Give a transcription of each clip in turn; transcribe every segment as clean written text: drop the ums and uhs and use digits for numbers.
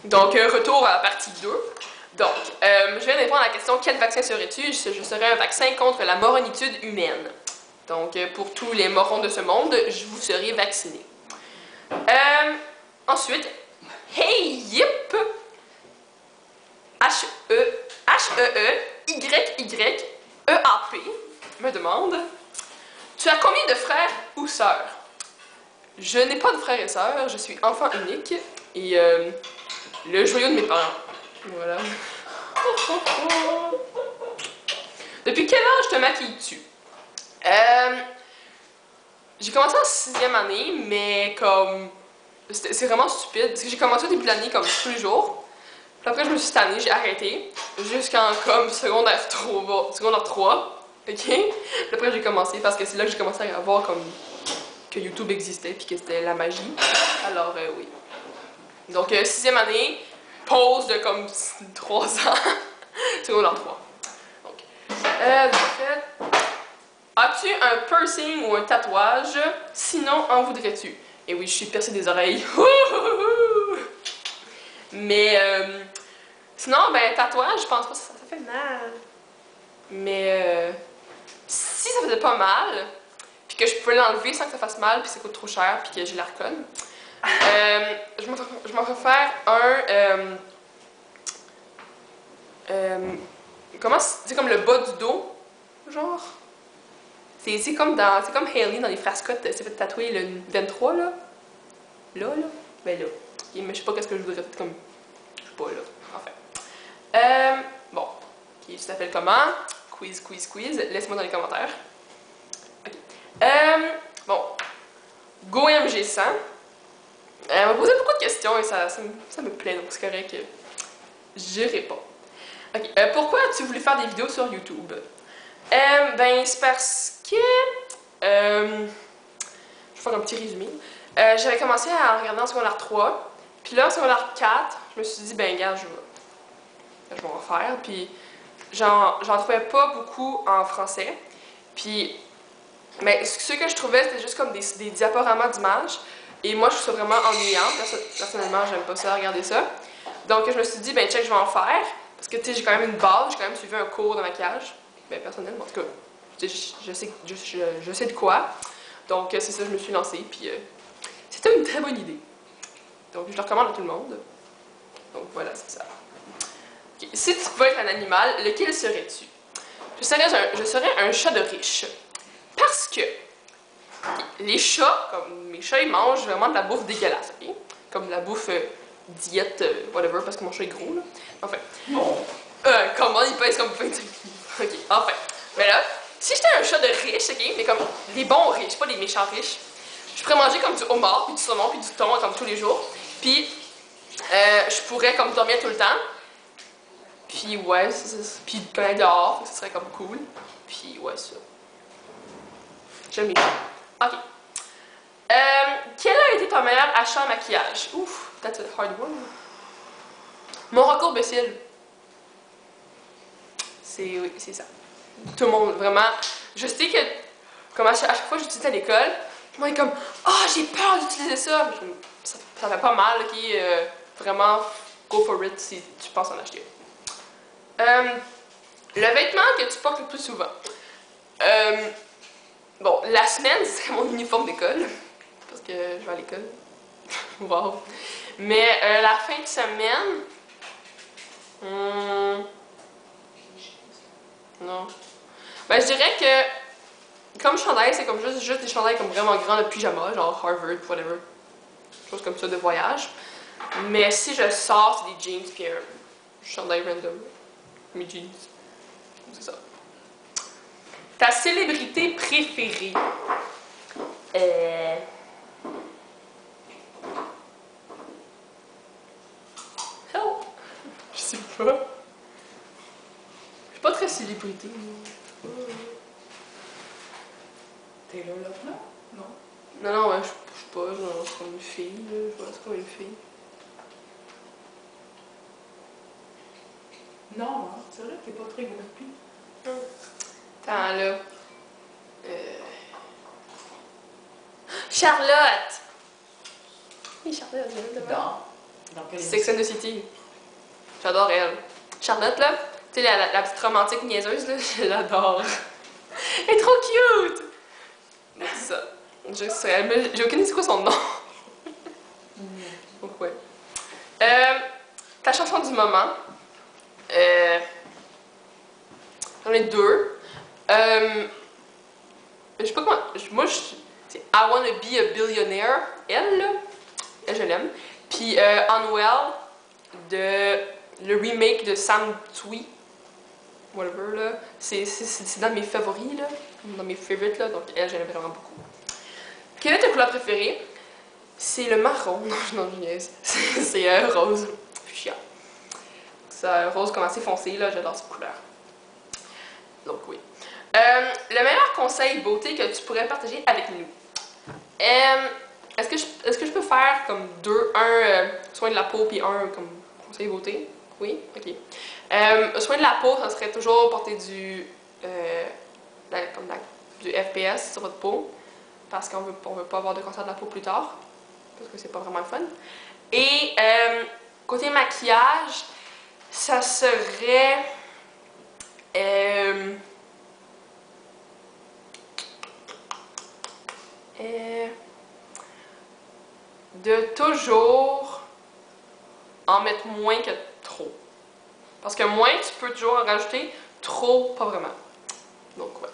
Donc, retour à la partie 2. Donc, je viens de répondre à la question « Quel vaccin serais-tu? » Je serais un vaccin contre la moronitude humaine. Donc, pour tous les morons de ce monde, je vous serai vacciné. Ensuite, hey, yip! H-E-E-Y-Y-E-A-P me demande « Tu as combien de frères ou sœurs? » Je n'ai pas de frères et sœurs, je suis enfant unique et le joyau de mes parents. Voilà. Depuis quel âge te maquilles-tu? J'ai commencé en 6e année, mais comme... C'est vraiment stupide, parce que j'ai commencé au début de l'année comme tous les jours. Puis après, je me suis tannée, j'ai arrêté, jusqu'en comme secondaire 3, ok? Puis après, j'ai commencé, parce que c'est là que j'ai commencé à voir comme que YouTube existait, puis que c'était la magie. Alors, oui. Donc, 6e année, pause de comme 3 ans, secondaire 3. Donc, en fait, as-tu un piercing ou un tatouage? Sinon, en voudrais-tu? Et oui, je suis percée des oreilles. Mais, sinon, ben, tatouage, je pense pas que ça fait mal. Mais, si ça faisait pas mal, puis que je pouvais l'enlever sans que ça fasse mal, puis ça coûte trop cher, puis que j'ai la reconne, je m'en ferais faire un... comment c'est comme le bas du dos, genre? C'est comme Hailey dans les Frères Scott, s'est fait tatouer le 23, là. Là. Ben là. Okay, mais je sais pas qu'est-ce que je voudrais faire comme... Je sais pas, là. Enfin. Bon. Ok, tu t'appelles comment? Quiz. Laisse-moi dans les commentaires. Ok. Bon. GoMG100. Elle m'a posé beaucoup de questions et ça me plaît, donc c'est correct. Je réponds. Ok. Pourquoi as-tu voulu faire des vidéos sur YouTube? Ben, c'est parce que... je vais faire un petit résumé. J'avais commencé à regarder en secondaire 3. Puis là, en secondaire 4, je me suis dit, ben, gars, je vais en faire. Puis j'en trouvais pas beaucoup en français. Puis, mais ce que je trouvais, c'était juste comme des diaporamas d'images. Et moi, je trouve ça vraiment ennuyant. Personnellement, j'aime pas ça, regarder ça. Donc, je me suis dit, ben, check, je vais en faire. Parce que, tu sais, j'ai quand même une base, j'ai quand même suivi un cours de maquillage. Ben, personnellement, en tout cas, je sais de quoi. Donc, c'est ça, je me suis lancée. Puis, c'était une très bonne idée. Donc, je le recommande à tout le monde. Donc, voilà, c'est ça. Okay. Si tu pouvais être un animal, lequel serais-tu? Je serais un chat de riche. Parce que les chats, comme mes chats, ils mangent vraiment de la bouffe dégueulasse, ok? Comme de la bouffe diète, whatever, parce que mon chat est gros, là. Enfin. Comment il pèse comme 25 livres? Ok, enfin. Mais là, si j'étais un chat de riche, ok? Mais comme des bons riches, pas des méchants riches, je pourrais manger comme du homard, puis du saumon, puis du thon, comme tous les jours. Puis, je pourrais comme dormir tout le temps. Puis, ouais, puis ben dehors, ça serait comme cool. Puis, ouais, ça. J'aime les chats. Ok. Quel a été ton meilleur achat en maquillage? Ouf, that's a hard one. Mon recours Becil. Oui, c'est ça. Tout le monde, vraiment. Je sais que, comme à chaque fois que j'utilise à l'école, moi, il est comme « Ah, oh, j'ai peur d'utiliser ça! » Ça fait pas mal, ok? Vraiment, go for it si tu penses en acheter. Le vêtement que tu portes le plus souvent. Bon, la semaine, c'est mon uniforme d'école. Parce que je vais à l'école. Wow. Mais la fin de semaine... non. Ben, je dirais que... Comme chandail, c'est comme juste des chandails comme vraiment grands de pyjama, genre Harvard, whatever. Chose comme ça de voyage. Mais si je sors, c'est des jeans puis un chandail random. Mes jeans. C'est ça. Ta célébrité préférée? Help! Je sais pas. Je suis pas très célébrité. Taylor Lautner? Non. Non, ouais, je sais pas, genre, c'est comme une fille, là. Je vois, c'est comme une fille. Non, hein, c'est vrai que t'es pas très groupie. Attends, là. Charlotte! Oui, Charlotte, je viens de Dans Dans quelle Sex and the City. J'adore elle. Charlotte, là, tu sais, la petite romantique niaiseuse, là, je l'adore. Elle est trop cute! C'est ça. J'ai aucune idée c'est quoi son nom. Donc, ouais. Ta chanson du moment. J'en ai deux. Je sais pas comment. C'est I Wanna Be a Billionaire. Elle, là. Elle, je l'aime. Puis Unwell, le remake de Sam Twee. Whatever, là. C'est dans mes favoris, là. Dans mes favorites, là. Donc, elle, j'aime vraiment beaucoup. Quelle est ta couleur préférée? C'est le marron. Non, je niaise. C'est rose. Fuchsia. C'est un rose comme assez foncé, là. J'adore cette couleur. Donc, oui. Le meilleur conseil beauté que tu pourrais partager avec nous? Est-ce que je peux faire comme un soin de la peau puis un comme conseil beauté? Oui? Ok. Soin de la peau, ça serait toujours porter du FPS sur votre peau parce qu'on veut pas avoir de cancer de la peau plus tard parce que c'est pas vraiment le fun. Et côté maquillage, ça serait de toujours en mettre moins que trop. Parce que moins, tu peux toujours en rajouter, trop, pas vraiment. Donc, ouais.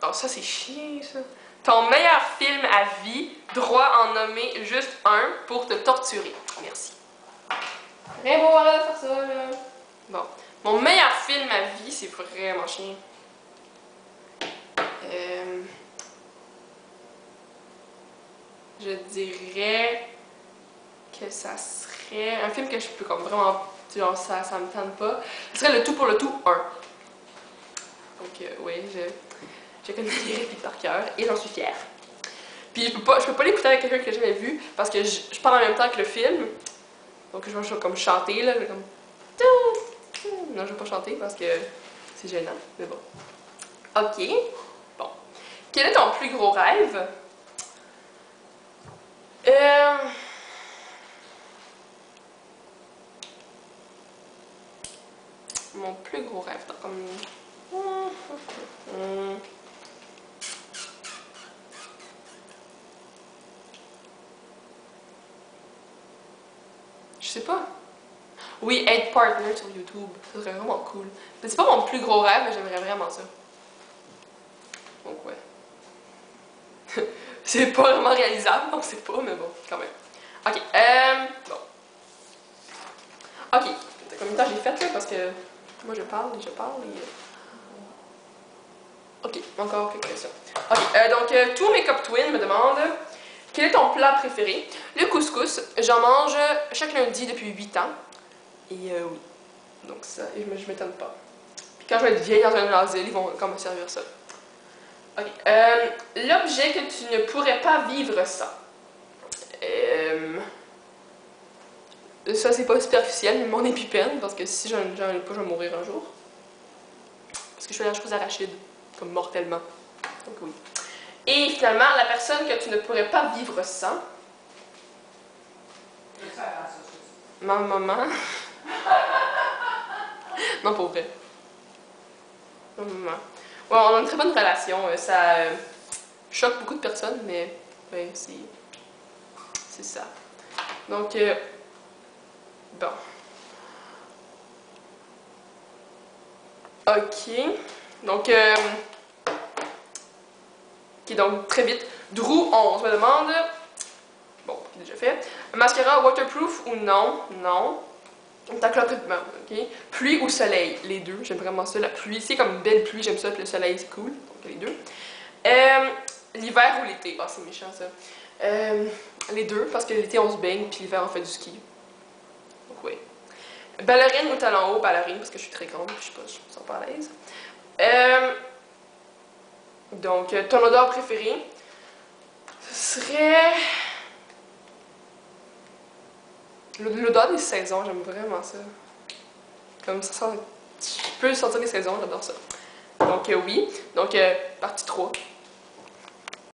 Oh, ça, c'est chiant, ça. Ton meilleur film à vie, droit en nommer juste un pour te torturer. Merci. Rien beau, arrête de faire ça, là. Bon. Mon meilleur film à vie, c'est vraiment chiant. Je dirais que ça serait un film que je peux comme vraiment, genre ça me tente pas. Ce serait Le Tout pour le Tout 1. Donc oui, je connais les répliques par cœur et j'en suis fière. Puis je peux pas l'écouter avec quelqu'un que j'ai jamais vu parce que je parle en même temps que le film. Donc je vais comme chanter là, comme non, je vais pas chanter parce que c'est gênant, mais bon. Ok. Bon. Quel est ton plus gros rêve? Mon plus gros rêve, comme... Je sais pas. Oui, être partner sur YouTube, ça serait vraiment cool. Mais c'est pas mon plus gros rêve, mais j'aimerais vraiment ça. Donc ouais. C'est pas vraiment réalisable, donc c'est pas, mais bon, quand même. Ok, bon. Ok, combien de temps j'ai fait là, parce que moi je parle et... Ok, encore quelques questions. Ok, donc tous mes Cup Twins me demandent quel est ton plat préféré? Le couscous, j'en mange chaque lundi depuis 8 ans. Et oui, donc ça, je m'étonne pas. Puis quand je vais être vieille dans un asile, ils vont comme me servir ça. Ok, l'objet que tu ne pourrais pas vivre sans. Ça, c'est pas superficiel, mais mon épipène, parce que si j'en ai pas, je vais mourir un jour. Parce que je fais la chose arachide, comme mortellement. Donc oui. Et finalement, la personne que tu ne pourrais pas vivre sans. Ma maman. Non, pour vrai. Ma maman. Ouais, on a une très bonne relation. Ça choque beaucoup de personnes, mais ouais, c'est ça. Donc, bon. Ok. Donc, ok, donc très vite. Drew 11 me demande. Bon, déjà fait. Mascara waterproof ou non? Non. Ta clope, ok. Pluie ou soleil? Les deux. J'aime vraiment ça. La pluie, c'est comme une belle pluie, j'aime ça. Puis le soleil, c'est cool. Donc les deux. L'hiver ou l'été? Ah, c'est méchant ça. Les deux, parce que l'été on se baigne, puis l'hiver on fait du ski. Donc oui. Ballerine ou talon haut? Ballerine, parce que je suis très grande, puis je me sens pas à l'aise. Donc, ton odeur préférée? Ce serait... L'odeur des saisons, j'aime vraiment ça. Comme ça sent... Je peux sentir les saisons, j'adore ça. Donc oui. Donc, partie 3.